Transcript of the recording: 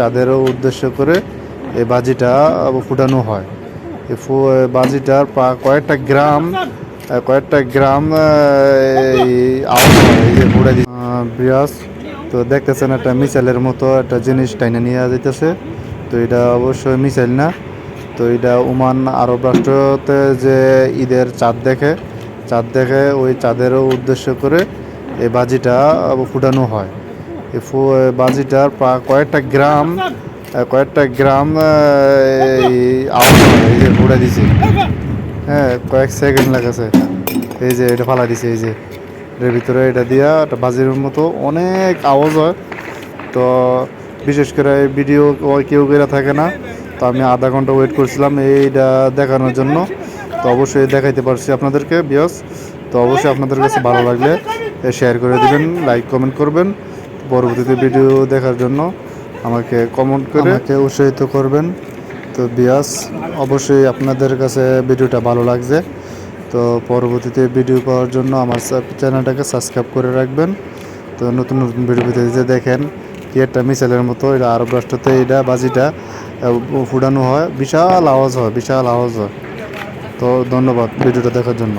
চাঁদেরও উদ্দেশ্য করে এই বাজিটা ফুটানো হয়। এই বাজিটার কয়েকটা গ্রাম এই আওয়াজ হয়, এই যে ফুটাই বিরাজ। তো দেখতেছেন একটা মিসাইলের মতো একটা জিনিস টাইনা নিয়ে যাইতেছে। তো এটা অবশ্যই মিসাইল না, তো এটা ওমান আরব রাষ্ট্রতে যে ঈদের চাঁদ দেখে ওই চাঁদেরও উদ্দেশ্য করে এই বাজিটা ফুটানো হয়। এই বাজিটার কয়েকটা গ্রাম এই আওয়াজ হয়, এই যে ফুটাই দিছে। হ্যাঁ, কয়েক সেকেন্ড লাগাছে। এই যে এটা ফালা দিছে, এই যে এর ভিতরে এটা দিয়া একটা বাজির মতো অনেক আওয়াজ হয়। তো বিশেষ করে ভিডিও কেউ করে থাকে না, তো আমি আধা ঘন্টা ওয়েট করছিলাম এইটা দেখানোর জন্য। তো অবশ্যই দেখাইতে পারছি আপনাদেরকে বিয়স। তো অবশ্যই আপনাদের কাছে ভালো লাগলে শেয়ার করে দিবেন, লাইক কমেন্ট করবেন। পরবর্তীতে ভিডিও দেখার জন্য আমাকে কমেন্ট করে উৎসাহিত করবেন। তো বিয়াস, অবশ্যই আপনাদের কাছে ভিডিওটা ভালো লাগছে। তো পরবর্তীতে ভিডিও পাওয়ার জন্য আমার চ্যানেলটাকে সাবস্ক্রাইব করে রাখবেন। তো নতুন নতুন ভিডিও পেতে দেখেন কি একটা মিসাইলের মতো এটা আরব রাষ্ট্রতে এটা বাজিটা ফুটানো হয়, বিশাল আওয়াজ হয়। তো ধন্যবাদ ভিডিওটা দেখার জন্য।